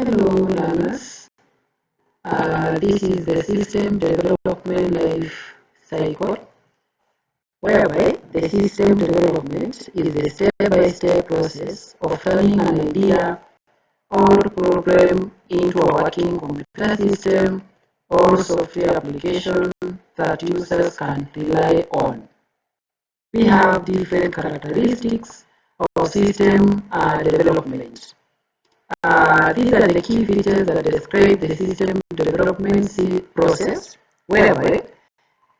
Hello, learners. This is the system development life cycle, whereby the system development is a step-by-step process of turning an idea or program into a working computer system or software application that users can rely on. We have different characteristics of system development. These are the key features that describe the system development process, whereby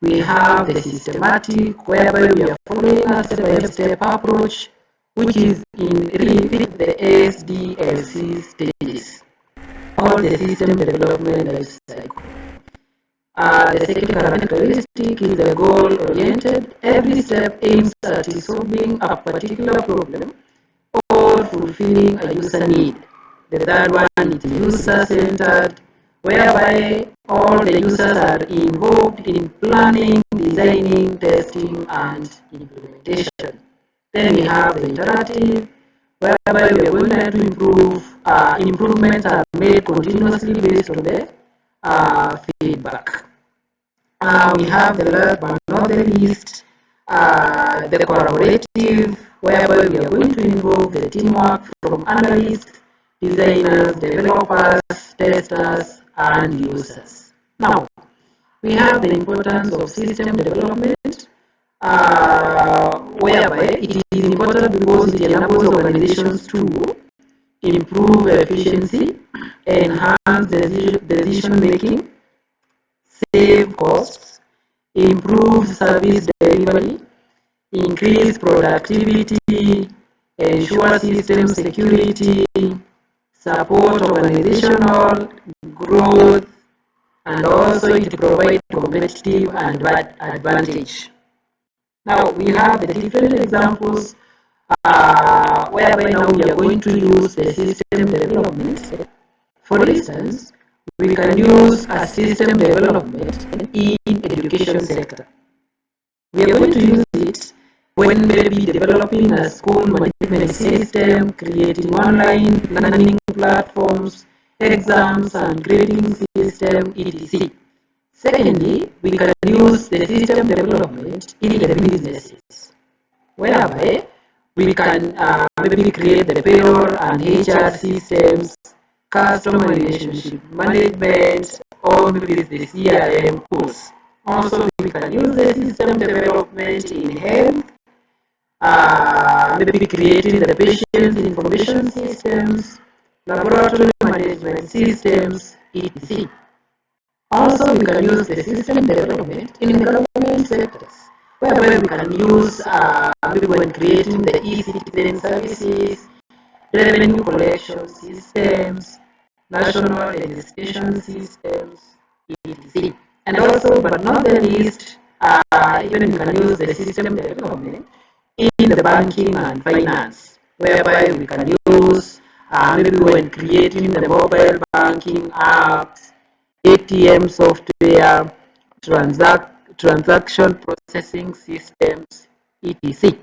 we have the systematic, whereby we are following a step-by-step approach, which is in really the SDLC stages, or the system development life cycle. The second characteristic is the goal-oriented. Every step aims at solving a particular problem or fulfilling a user need. The third one is user-centered, whereby all the users are involved in planning, designing, testing, and implementation. Then we have the iterative, whereby we are going to improve. Improvements are made continuously based on the feedback. We have the last but not the least, the collaborative, whereby we are going to involve the teamwork from analysts, designers, developers, testers, and users. Now, we have the importance of system development, whereby it is important because it enables organizations to improve efficiency, enhance decision making, save costs, improve service delivery, increase productivity, ensure system security, support organizational growth, and also it provides competitive advantage. Now we have the different examples whereby now we are going to use the system development. For instance, we can use a system development in education sector. We are going to use it when maybe developing a school management system, creating online learning platforms, exams and grading system, etc. Secondly, we can use the system development in the businesses, whereby we can maybe create the payroll and HR systems, customer relationship management, or maybe the CRM tools. Also, we can use the system development in health, maybe creating the patient information systems, laboratory management systems, etc. Also, we can use the system development in the government sectors, whereby we can use maybe when creating the e-citizen services, revenue collection systems, national registration systems, etc. And also, but not the least, even we can use the system development in the banking and finance, whereby we can use maybe when creating the mobile banking apps, ATM software, transaction processing systems, etc.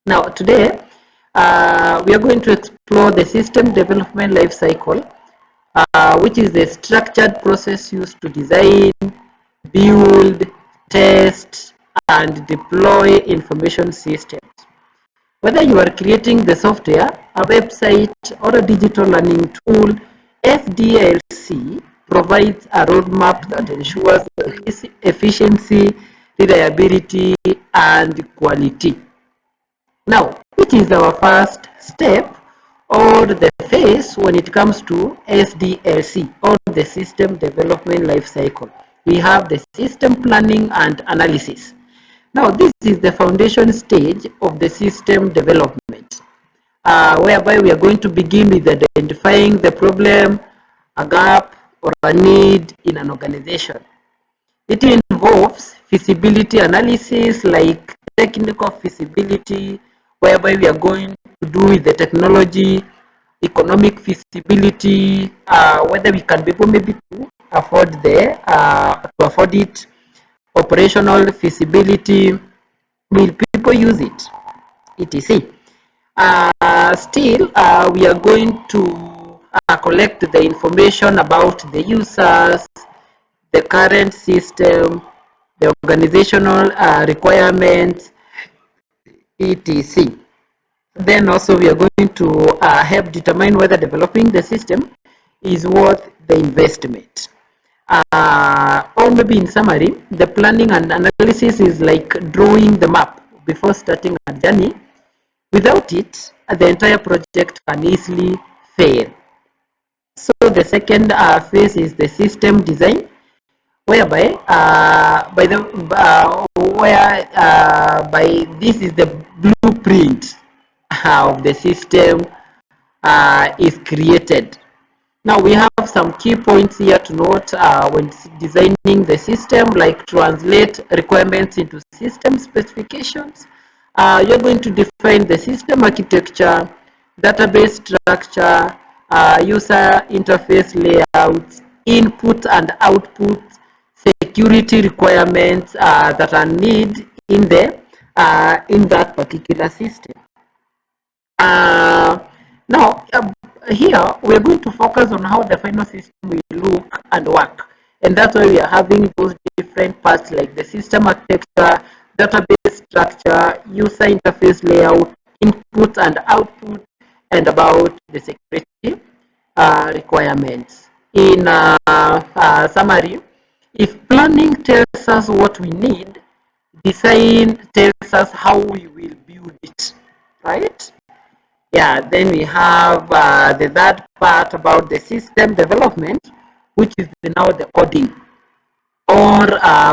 Now, today, we are going to explore the system development life cycle, which is the structured process used to design, build, test, and deploy information systems. Whether you are creating the software, a website, or a digital learning tool, SDLC provides a roadmap that ensures efficiency, reliability, and quality. Now, which is our first step or the phase when it comes to SDLC, or the System Development Life Cycle? We have the system planning and analysis. Now, this is the foundation stage of the system development, whereby we are going to begin with identifying the problem, a gap, or a need in an organization. It involves feasibility analysis, like technical feasibility, whereby we are going to do with the technology, economic feasibility, whether we can be able maybe to afford it, operational feasibility, will people use it, etc. Still, we are going to collect the information about the users, the current system, the organizational requirements, etc. Then also we are going to help determine whether developing the system is worth the investment. Or maybe in summary, the planning and analysis is like drawing the map before starting a journey. Without it, the entire project can easily fail. So the second phase is the system design, whereby by this is the blueprint of the system is created. Now we have some key points here to note when designing the system, like translate requirements into system specifications. You're going to define the system architecture, database structure, user interface layouts, input and output, security requirements that are needed in that particular system. Now, here we're going to focus on how the final system will look and work, and that's why we are having those different parts like the system architecture, database structure, user interface layout, input and output, and about the security requirements. In summary, if planning tells us what we need, design tells us how we will build it, right? Yeah, then we have the third part about the system development, which is now the coding or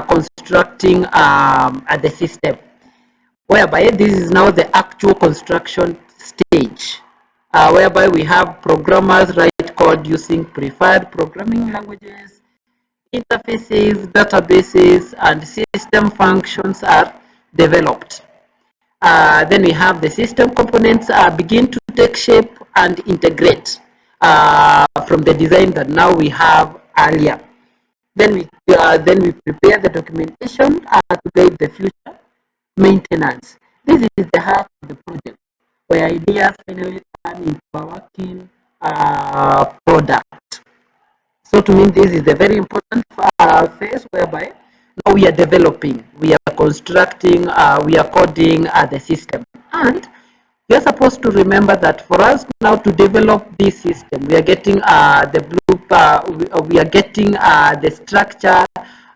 constructing the system, whereby this is now the actual construction stage, whereby we have programmers write code using preferred programming languages, interfaces, databases, and system functions are developed. Then we have the system components begin to take shape and integrate from the design that now we have earlier. Then we prepare the documentation to guide the future maintenance. This is the heart of the project, where ideas finally turn into a working product. So to me, this is a very important phase whereby now we are developing, we are constructing, we are coding the system. And we are supposed to remember that for us now to develop this system, we are getting the blueprint, we are getting the structure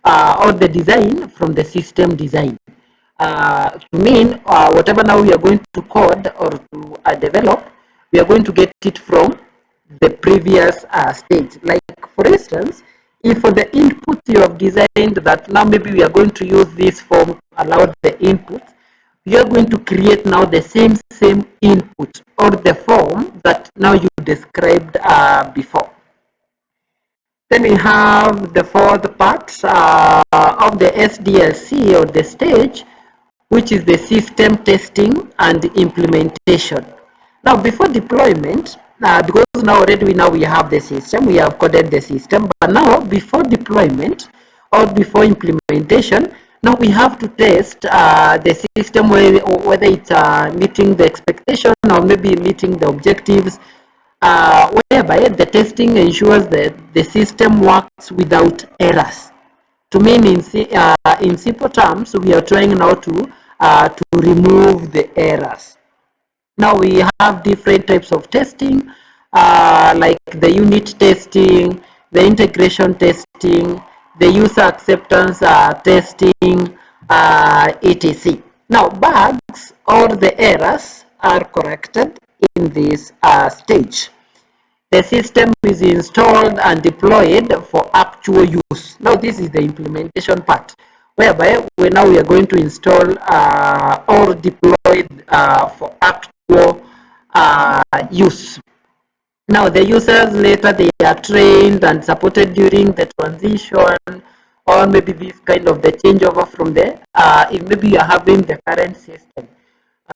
or the design from the system design. To mean whatever now we are going to code or to develop, we are going to get it from the previous stage. Like for instance, if for the input you have designed that now maybe we are going to use this form to allow the input, you are going to create now the same input or the form that now you described before. Then we have the fourth part of the SDLC or the stage, which is the system testing and implementation. Now, before deployment, because now already we have the system, we have coded the system, but now before deployment or before implementation, now we have to test the system whether it's meeting the expectation or maybe meeting the objectives, whereby the testing ensures that the system works without errors. To mean in simple terms, we are trying now to remove the errors. Now we have different types of testing, like the unit testing, the integration testing, the user acceptance testing, etc. Now bugs or the errors are corrected in this stage. The system is installed and deployed for actual use. Now this is the implementation part, whereby we are going to install or deploy for actual use. Now the users later they are trained and supported during the transition, or maybe this kind of the changeover from the if maybe you are having the current system.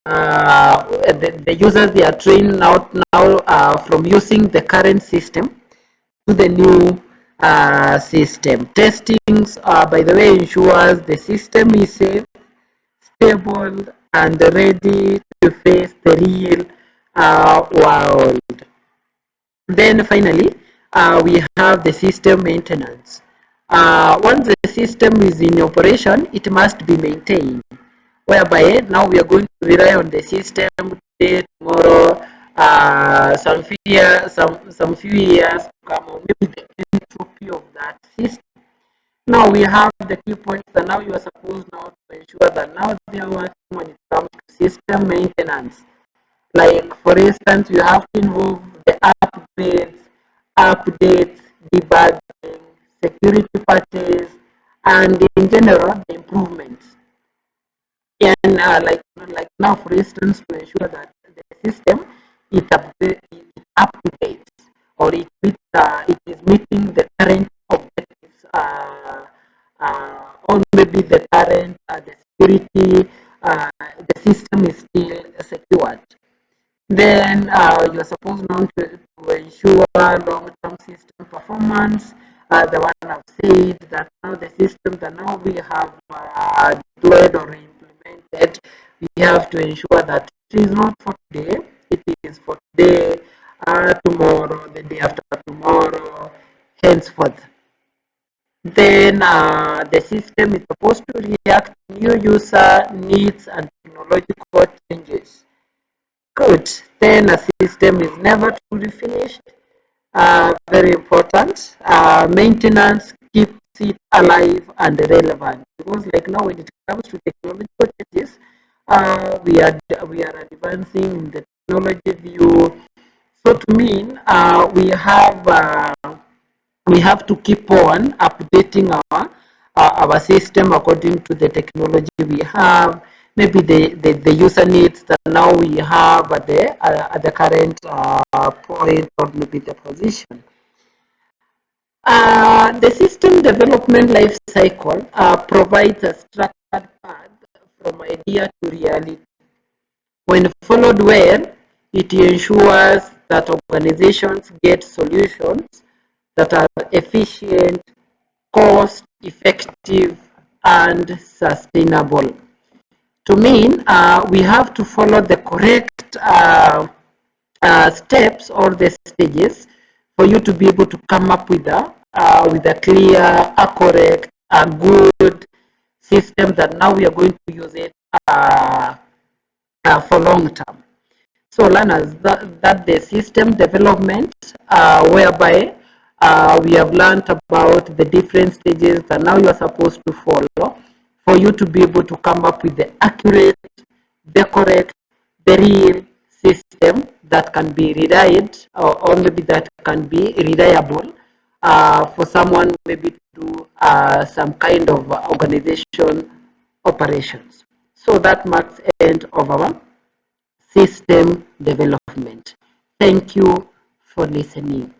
The users they are trained now from using the current system to the new system. Testings, by the way, ensures the system is safe, stable, and ready to face the real world. Then finally, we have the system maintenance. Once the system is in operation, it must be maintained, whereby now we are going to rely on the system today, tomorrow, some few years to come, or maybe the entropy of that system. Now we have the key points that now you are supposed now to ensure that now they are working when it comes to system maintenance. Like for instance, you have to involve the upgrades, updates, debugging, security patches, and in general the improvements. And like now, for instance, to ensure that the system it up to date, or it is meeting the current objectives, or maybe the current the security, the system is still secured. Then you're supposed now to ensure long-term system performance. The one I've said that now the system that now we have deployed or implemented, we have to ensure that it is not for today, it is for today, tomorrow, the day after tomorrow, henceforth. Then the system is supposed to react to new user needs and technological changes. Good. Then a system is never truly finished. Very important. Maintenance keeps it alive and relevant, because like now when it comes to technological changes, we are advancing in the technology view. So to mean we have to keep on updating our system according to the technology we have, maybe the user needs that now we have at the current point, or maybe the position. The system development life cycle provides a structured path from idea to reality. When followed well, it ensures that organizations get solutions that are efficient, cost effective, and sustainable. To mean, we have to follow the correct steps or the stages for you to be able to come up with a clear, correct, good system that now we are going to use it for long term. So learners, that the system development, whereby we have learned about the different stages that now you are supposed to follow for you to be able to come up with the accurate, the correct, the real system that can be relied, or maybe that can be reliable for someone maybe to do some kind of organization operations. So that marks end of our system development. Thank you for listening.